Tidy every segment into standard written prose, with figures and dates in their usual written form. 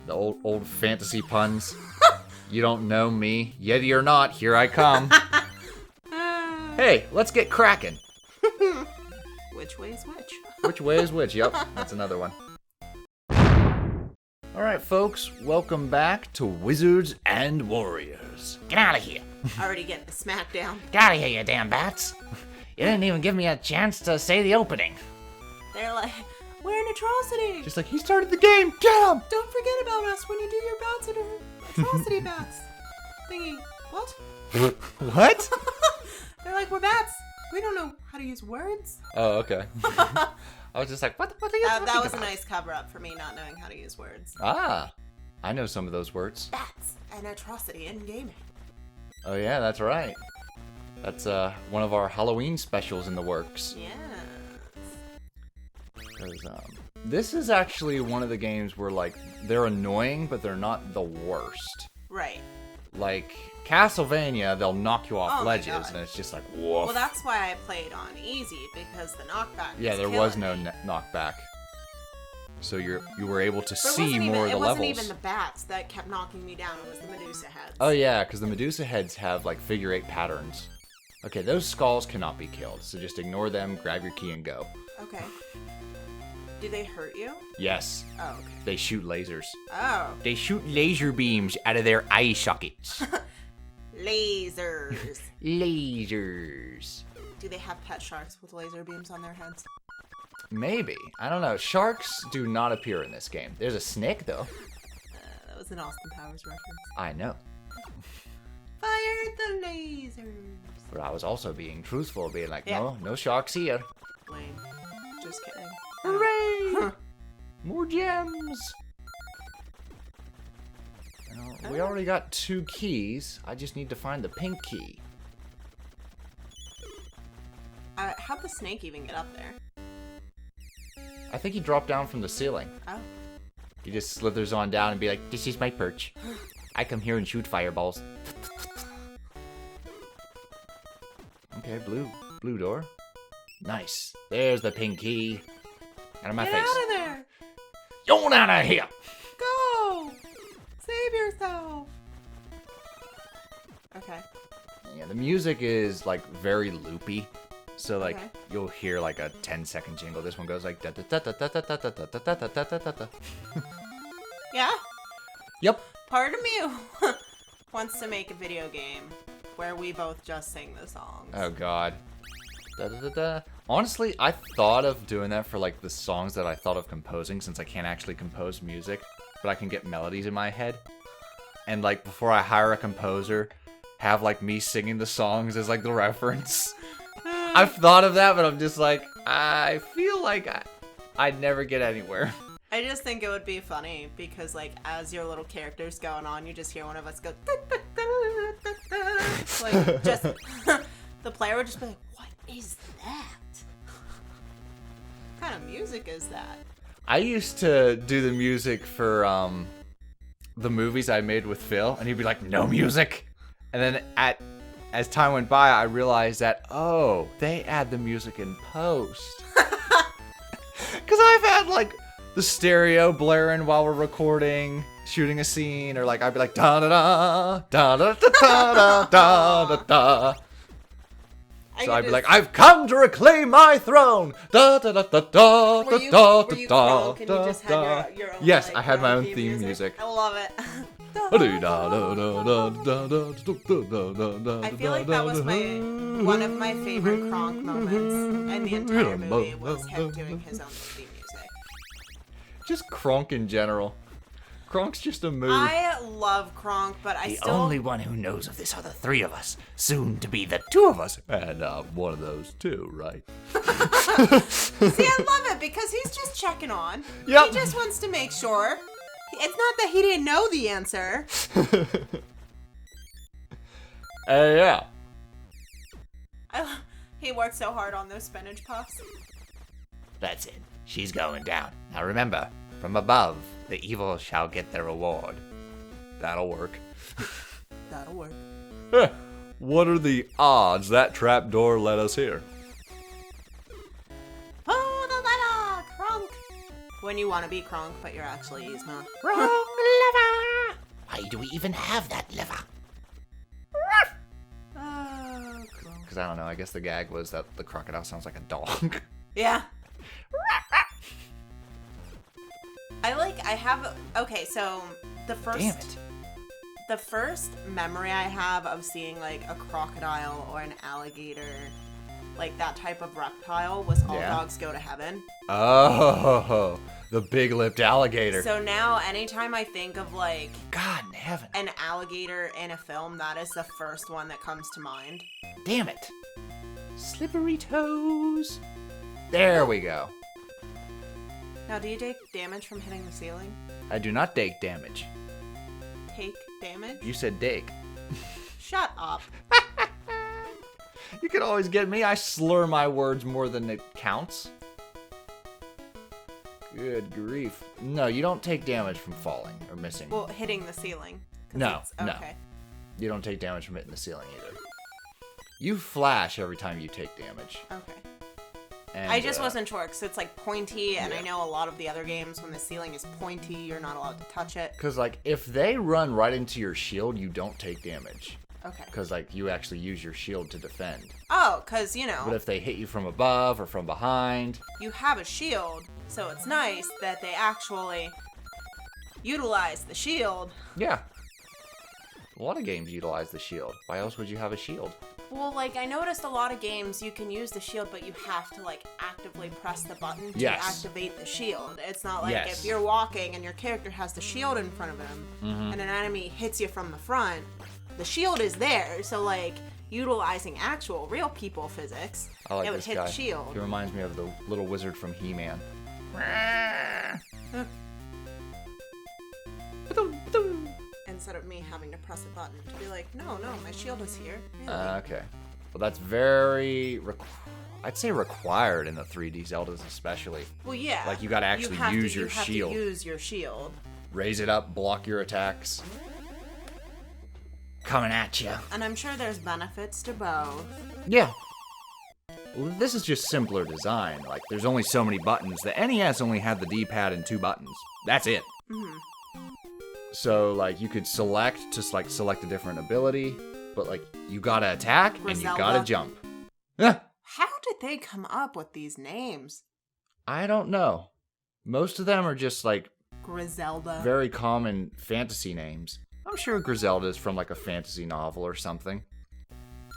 The old fantasy puns. You don't know me. Yeti or not, here I come. Hey, let's get cracking. Which way is which? Which way is which? Yep, that's another one. Alright, folks, welcome back to Wizards and Warriors. Get out of here. Already getting the smackdown. Get out of here, you damn bats. You didn't even give me a chance to say the opening. They're like, we're an atrocity. Just like, he started the game, get him! Don't forget about us when you do your bats and atrocity bats. Thingy. What? What? They're like, we're bats. We don't know how to use words. Oh, okay. I was just like, what are you talking That was about? a nice cover-up for me not knowing how to use words. Ah, I know some of those words. Bats, an atrocity in gaming. Oh yeah, that's right. That's one of our Halloween specials in the works. Yes. 'Cause, this is actually one of the games where, like, they're annoying, but they're not the worst. Right. Like, Castlevania, they'll knock you off Oh my ledges, God. and it's just like, woof. Well, that's why I played on easy, because the knockback Yeah, there was no knockback. So you were able to see more of the levels. It wasn't even the bats that kept knocking me down, it was the Medusa heads. Oh yeah, because the Medusa heads have, like, figure 8 patterns. Okay, those skulls cannot be killed, so just ignore them, grab your key, and go. Okay. Do they hurt you? Yes. Oh, okay. They shoot lasers. Oh. They shoot laser beams out of their eye sockets. Lasers. Lasers. Do they have pet sharks with laser beams on their heads? Maybe. I don't know. Sharks do not appear in this game. There's a snake, though. That was an Austin Powers reference. I know. Fire the lasers. But I was also being truthful, being like, Yeah. no sharks here. Lame. Just kidding. Hooray! More gems! We already got 2 keys. I just need to find the pink key. How'd the snake even get up there? I think he dropped down from the ceiling. Oh. He just slithers on down and be like, this is my perch. I come here and shoot fireballs. Okay, blue door. Nice. There's the pink key. Out of my Get face. out of there! You're out of here! Go! Save yourself! Okay. Yeah, the music is, like, very loopy. So, like, Okay. you'll hear, like, a 10-second jingle. This one goes like da da da da da da da da da da da da da da. Yeah? Yep. Part of me wants to make a video game where we both just sing the songs. Oh, God. Da da da da. Honestly, I thought of doing that for, like, the songs that I thought of composing, since I can't actually compose music, but I can get melodies in my head. And, like, before I hire a composer, have, like, me singing the songs as, like, the reference. I've thought of that, but I'm just like, I feel like I'd never get anywhere. I just think it would be funny because, like, as your little character's going on, you just hear one of us go, like, just, the player would just be like, what is that? What kind of music is that? I used to do the music for the movies I made with Phil, and he'd be like, no music. And then as time went by, I realized that, oh, they add the music in post. Because I've had, like, the stereo blaring while we're recording, shooting a scene, or, like, I'd be like, da-da-da, da-da-da-da, da-da-da. So I'd be like, I've come to reclaim my throne! Da-da-da-da-da, Were you da-da-da-da, Kronk and you just had your own, yes, like, I had my own theme theme music. I love it. I feel like that was one of my favorite Kronk moments in the entire movie was him doing his own theme music. Just Kronk in general. Kronk's just a mood. I love Kronk, but I The still... only one who knows of this are the 3 of us, soon to be the 2 of us. And one of those too, right? See, I love it because he's just checking on. Yep. He just wants to make sure. It's not that he didn't know the answer. Yeah. He worked so hard on those spinach puffs. That's it. She's going down. Now remember, from above, the evil shall get their reward. That'll work. That'll work. What are the odds that trapdoor led us here? Pull the lever, Kronk. When you want to be Kronk, but you're actually Yzma. Wrong even have that liver? Oh, cool. Because I don't know, I guess the gag was that the crocodile sounds like a dog. Yeah. Okay, so the Damn it. first memory I have of seeing like a crocodile or an alligator, like that type of reptile, was All Dogs Go to Heaven. Oh, the big-lipped alligator. So now anytime I think of like God in heaven. an alligator in a film, that is the first one that comes to mind. Damn it. Slippery toes. There we go. Now, do you take damage from hitting the ceiling? I do not take damage. Take damage? You said take. Shut up. You can always get me. I slur my words more than it counts. Good grief. No, you don't take damage from falling or missing. Well, hitting the ceiling. No, okay. no. You don't take damage from hitting the ceiling either. You flash every time you take damage. Okay. And, I just wasn't sure because it's like pointy, and yeah. I know a lot of the other games when the ceiling is pointy, you're not allowed to touch it. Because, like, if they run right into your shield, you don't take damage. Okay. Because, like, you actually use your shield to defend. Oh, because, you know, But if they hit you from above or from behind... you have a shield, so it's nice that they actually utilize the shield. Yeah. A lot of games utilize the shield. Why else would you have a shield? Well, like, I noticed a lot of games you can use the shield, but you have to, like, actively press the button to Yes. activate the shield. It's not like Yes. if you're walking and your character has the shield in front of him, and an enemy hits you from the front, the shield is there, so, like, utilizing actual, real people physics, I like it would this hit guy. the shield. He reminds me of the little wizard from He-Man. Instead of me having to press a button to be like, no, my shield is here. Really? Okay. Well, that's very... I'd say required in the 3D Zeldas especially. Well, yeah. Like, you gotta actually use your shield. You have to use your shield. Raise it up, block your attacks. Coming at you. And I'm sure there's benefits to both. Yeah. Well, this is just simpler design. Like, there's only so many buttons. The NES only had the D-pad and 2 buttons. That's it. Mm-hmm. So, like, you could select a different ability, but, like, you gotta attack and you gotta Grizelda. jump. Yeah. How did they come up with these names? I don't know. Most of them are just, like, Grizelda. very common fantasy names. I'm sure Grizelda is from, like, a fantasy novel or something.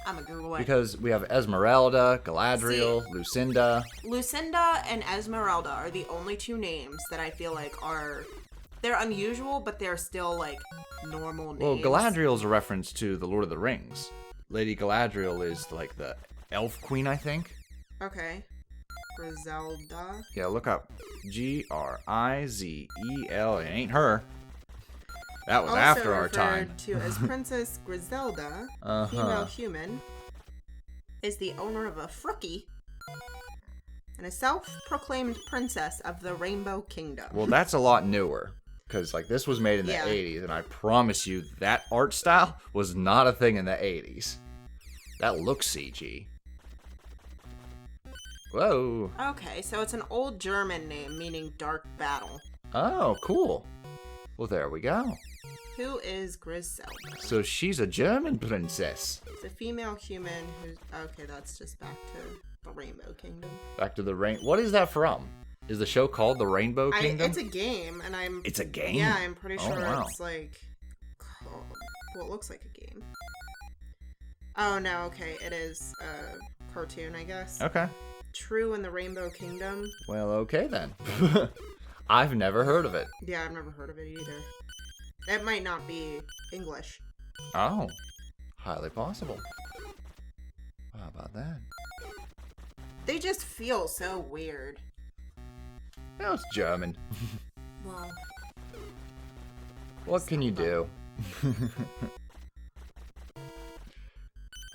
I'm a Google it. Because we have Esmeralda, Galadriel, Lucinda. Lucinda and Esmeralda are the only 2 names that I feel like they're unusual, but they're still, like, normal names. Well, Galadriel's a reference to the Lord of the Rings. Lady Galadriel is, like, the elf queen, I think. Okay. Grizelda. Yeah, look up. Grizel. It ain't her. That was Also after our time. referred to as Princess Grizelda, female human, is the owner of a Frookie and a self-proclaimed princess of the Rainbow Kingdom. Well, that's a lot newer. Because, like, this was made in the 80s, and I promise you that art style was not a thing in the 80s. That looks CG. Whoa. Okay, so it's an old German name meaning dark battle. Oh, cool. Well, there we go. Who is Grizelda? So she's a German princess. It's a female human who's... Okay, that's just back to the Rainbow Kingdom. Back to the rain. What is that from? Is the show called The Rainbow Kingdom? It's a game, and I'm... It's a game? Yeah, I'm pretty sure wow. it's like... Well, it looks like a game. Oh, no, okay. It is a cartoon, I guess. Okay. True in the Rainbow Kingdom. Well, okay then. I've never heard of it. Yeah, I've never heard of it either. It might not be English. Oh. Highly possible. How about that? They just feel so weird. No, it's German. Well, What can you do?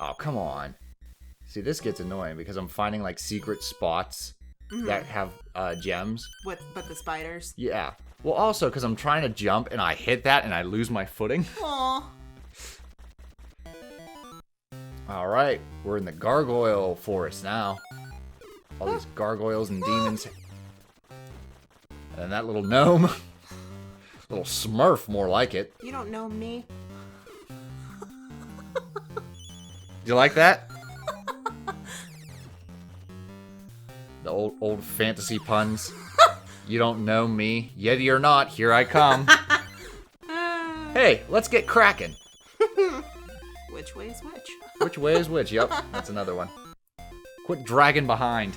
Oh, come on. See, this gets annoying because I'm finding, like, secret spots that have gems. but the spiders. Yeah. Well, also, because I'm trying to jump and I hit that and I lose my footing. Aww. Alright, we're in the gargoyle forest now. All these gargoyles and demons. And that little gnome. Little Smurf, more like it. You don't know me. You like that? The old fantasy puns. You don't know me. Yeti or not, here I come. Hey, let's get cracking. Which way is which? Which way is which? Yep, that's another one. Quit dragging behind.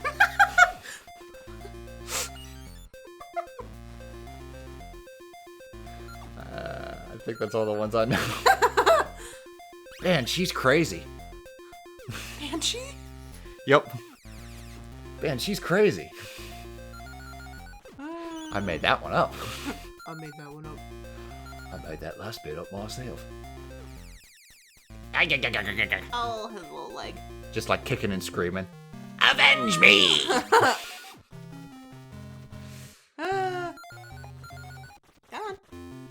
I think that's all the ones I know. Man, she's crazy. Banshee? Yep. Man, she's crazy. I made that one up. I made that one up. I made that last bit up myself. Oh, his little leg. Just like kicking and screaming. Avenge me! Come on.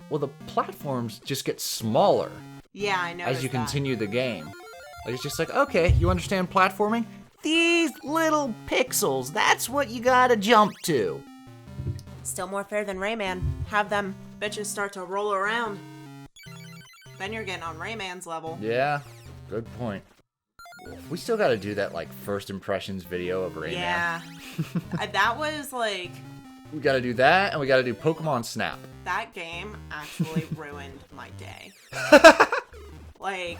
Well, the platforms just get smaller Yeah, I know. as you continue the game. Like, it's just like, okay, you understand platforming? These little pixels, that's what you gotta jump to. Still more fair than Rayman. Have them bitches start to roll around. Then you're getting on Rayman's level. Yeah, good point. We still gotta do that, like, first impressions video of Rayman. Yeah. That was like... We gotta do that, and we gotta do Pokemon Snap. That game actually ruined my day. Like...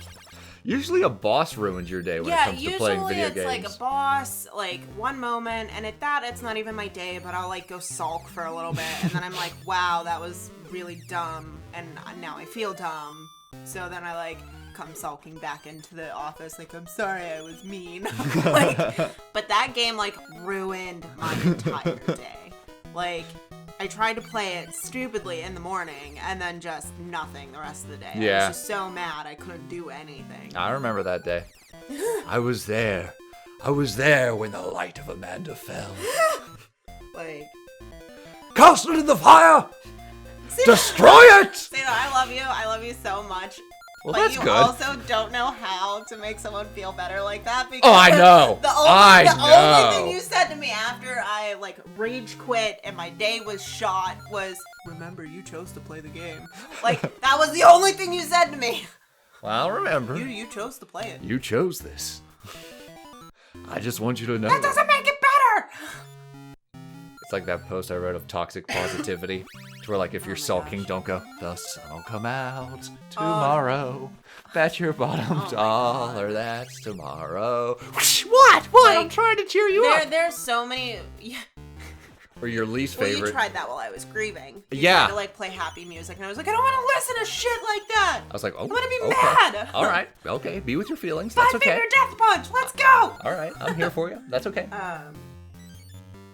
Usually a boss ruins your day when it comes to playing video games. Usually it's like a boss, like one moment, and at that it's not even my day, but I'll like go sulk for a little bit, and then I'm like, wow, that was really dumb, and now I feel dumb. So then I like come sulking back into the office, like, I'm sorry I was mean. Like, but that game like ruined my entire day. Like, I tried to play it stupidly in the morning, and then just nothing the rest of the day. Yeah. I was just so mad I couldn't do anything. I remember that day. I was there. I was there when the light of Amanda fell. Like, Cast it in the fire! see, Destroy it! see, I love you. I love you so much. Well, But that's you good. also don't know how to make someone feel better like that because Oh, I know. The only thing you said to me after I like rage quit and my day was shot was, remember you chose to play the game. Like, that was the only thing you said to me. Well, remember. You chose to play it. You chose this. I just want you to know. That doesn't make it better. It's like that post I wrote of toxic positivity. To where, like, if you're my sulking, gosh. don't go, the sun will come out tomorrow. Bet your bottom my dollar that's tomorrow. What? What? I'm Like, trying to cheer you up. There's so many. Yeah. Or your least Well, favorite. you tried that while I was grieving. You Yeah. tried to like play happy music, and I was like, I don't want to listen to shit like that. I was like, oh, I'm gonna be okay. mad. All right, okay, be with your feelings. That's okay. Five-finger death punch. Let's go. All right, I'm here for you. That's okay.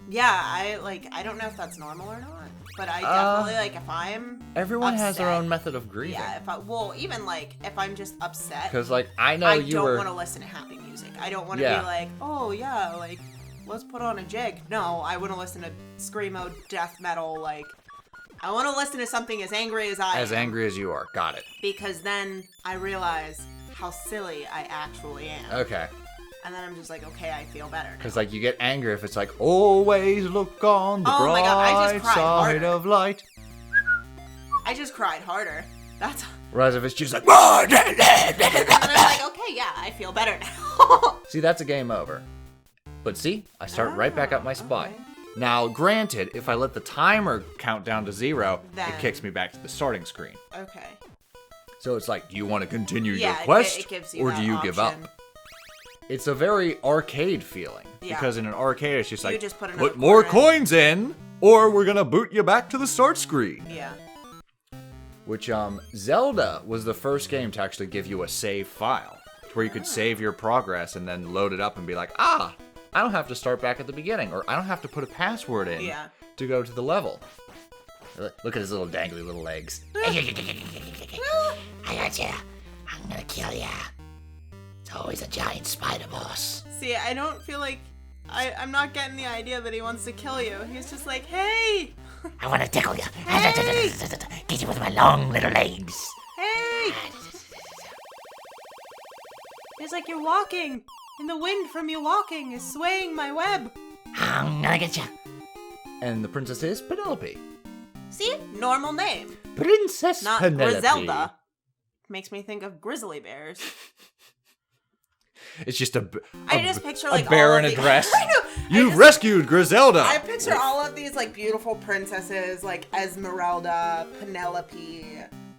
Yeah, I don't know if that's normal or not, but I definitely like if I'm Everyone has their upset, own method of grieving. Yeah, even like if I'm just upset, Because, like, I know I you don't were. want to listen to happy music. I don't want to Yeah. be like, oh yeah, like let's put on a jig. No, I want to listen to screamo death metal. Like I want to listen to something as angry as I As am, angry as you are. Got it. because then I realize how silly I actually am. Okay. And then I'm just like, okay, I feel better now. Because, like, you get angry if it's like, always look on the Oh my God, I bright just cried side harder. of light. I just cried harder. That's. Whereas if it's just like, And then I'm like, okay, yeah, I feel better now. see, that's a game over. But see, I start right back up my spot. okay. Now, granted, if I let the timer count down to 0, Then- it kicks me back to the starting screen. Okay. So it's like, do you want to continue your Yeah, quest, it gives you or that do you give up? option. It's a very arcade feeling. Yeah. Because in an arcade, it's just You like, just put another more quarter in." coins in, or we're going to boot you back to the start screen. Yeah. Which, Zelda was the first game to actually give you a save file. Where you could save your progress and then load it up and be like, I don't have to start back at the beginning, or I don't have to put a password in Yeah. to go to the level. Look at his little dangly little legs. I got ya. I'm gonna kill ya. It's always a giant spider boss. See, I don't feel like I'm not getting the idea that he wants to kill you. He's just like, hey, I wanna tickle ya. Hey! Get you with my long little legs. hey. He's like, you're walking, and the wind from you walking is swaying my web. I'm gonna get ya. And the princess is Penelope. See? Normal name. Princess Not Penelope. Grizelda. Makes me think of grizzly bears. It's just I just picture like a bear all in of a the- dress. I know. You've rescued Grizelda. I picture all of these like beautiful princesses like Esmeralda, Penelope,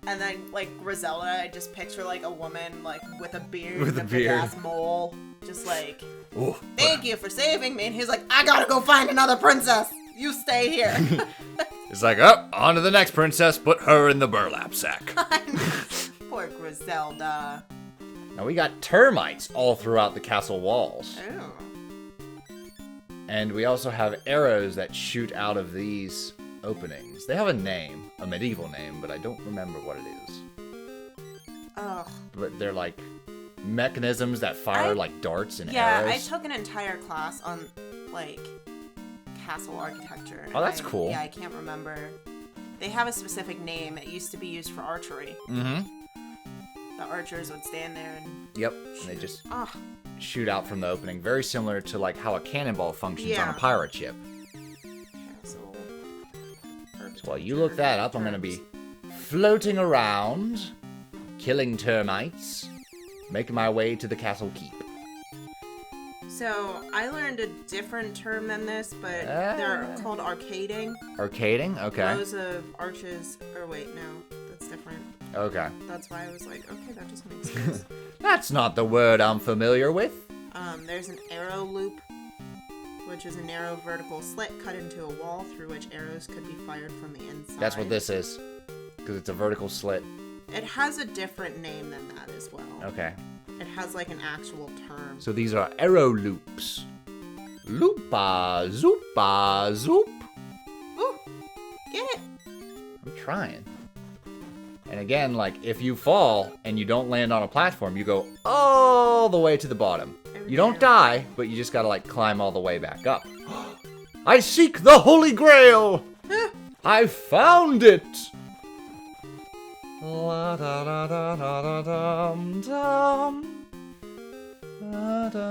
and then like Grizelda. I just picture like a woman like with a beard, With a big beard. ass mole, just like Ooh. thank you for saving me. And he's like, I gotta go find another princess. You stay here. It's like, oh, on to the next princess. Put her in the burlap sack. Poor Grizelda. Now we got termites all throughout the castle walls. Oh. And we also have arrows that shoot out of these openings. They have a name, a medieval name, but I don't remember what it is. Ugh. But they're like mechanisms that fire like darts and Yeah, arrows. I took an entire class on like castle architecture. Oh, that's and cool. Yeah, I can't remember. They have a specific name. It used to be used for archery. Mm-hmm. The archers would stand there and Yep. And they just oh, shoot out from the opening. Very similar to like how a cannonball functions on Yeah. a pirate ship. castle. So while you look that up, I'm going to be floating around, killing termites, making my way to the castle keep. So I learned a different term than this, but they're called arcading. Arcading? Okay. Rows of arches. Or wait, no, that's different. Okay. That's why I was like, okay, that doesn't make sense. That's not the word I'm familiar with. There's an arrow loop, which is a narrow vertical slit cut into a wall through which arrows could be fired from the inside. That's what this is. Because it's a vertical slit. It has a different name than that as well. Okay. It has like an actual term. So these are arrow loops. Loopa, zoopa, zoop. Ooh, get it? I'm trying. And again, like, if you fall and you don't land on a platform, you go all the way to the bottom. You don't die, but you just gotta, like, climb all the way back up. I seek the Holy Grail! I found it! La da da da da da dum dum.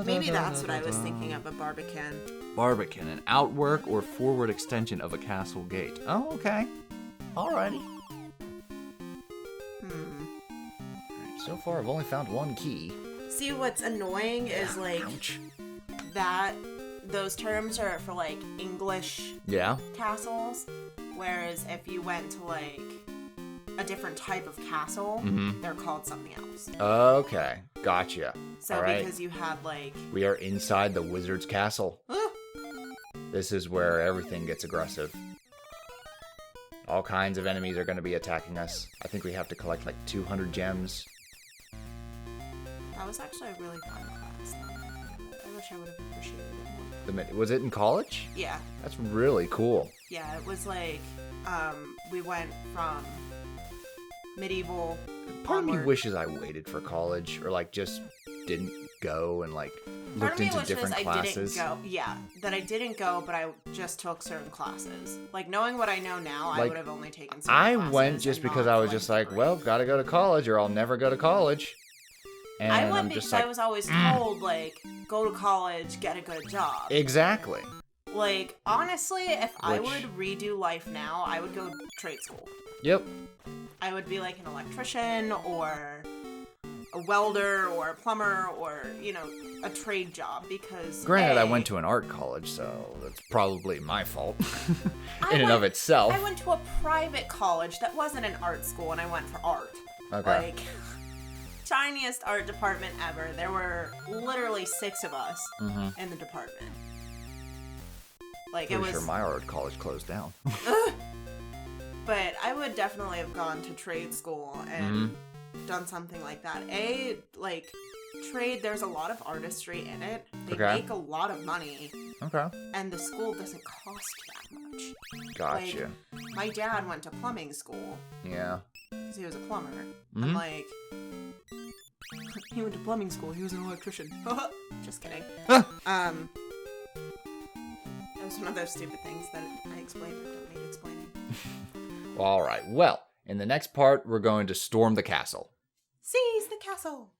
Maybe that's what I was thinking of, a barbican. Barbican, an outwork or forward extension of a castle gate. Oh, okay. Alrighty. Alright, so far I've only found one key. See, what's annoying is like Ouch. that those terms are for like English Yeah? castles, whereas if you went to like a different type of castle, they're called something else. Okay, gotcha. So Alright. because you had like We are inside the wizard's castle. This is where everything gets aggressive. All kinds of enemies are going to be attacking us. I think we have to collect like 200 gems. that was actually a really fun class. I wish I would have appreciated it more. Was it in college? Yeah. That's really cool. Yeah, it was like we went from medieval Part of me onward. wishes I waited for college or like just didn't go and like Part looked of me into wishes different I classes. didn't go. Yeah, that I didn't go, but I just took certain classes. Like knowing what I know now, I Like, would have only taken certain I classes went just and because not I was like just like, three. well, gotta go to college or I'll never go to college. And I went I'm because just like, I was always told like go to college, get a good job. exactly. Like honestly, if I Which- would redo life now, I would go trade school. Yep. I would be like an electrician or a welder or a plumber or, you know, a trade job because Granted, I A, went to an art college, so that's probably my fault I in and of went- itself. I went to a private college that wasn't an art school and I went for art. Okay. Like tiniest art department ever. There were literally 6 of us in the department. Like Pretty it was sure my art college closed down. But I would definitely have gone to trade school and done something like that. Like trade, there's a lot of artistry in it. They Okay. make a lot of money, Okay. and the school doesn't cost that much. Gotcha. Like, my dad went to plumbing school Yeah. because he was a plumber. I'm like, he went to plumbing school. He was an electrician. Just kidding. That was one of those stupid things that I explained that don't need explaining. All right. Well, in the next part, we're going to storm the castle. Seize the castle.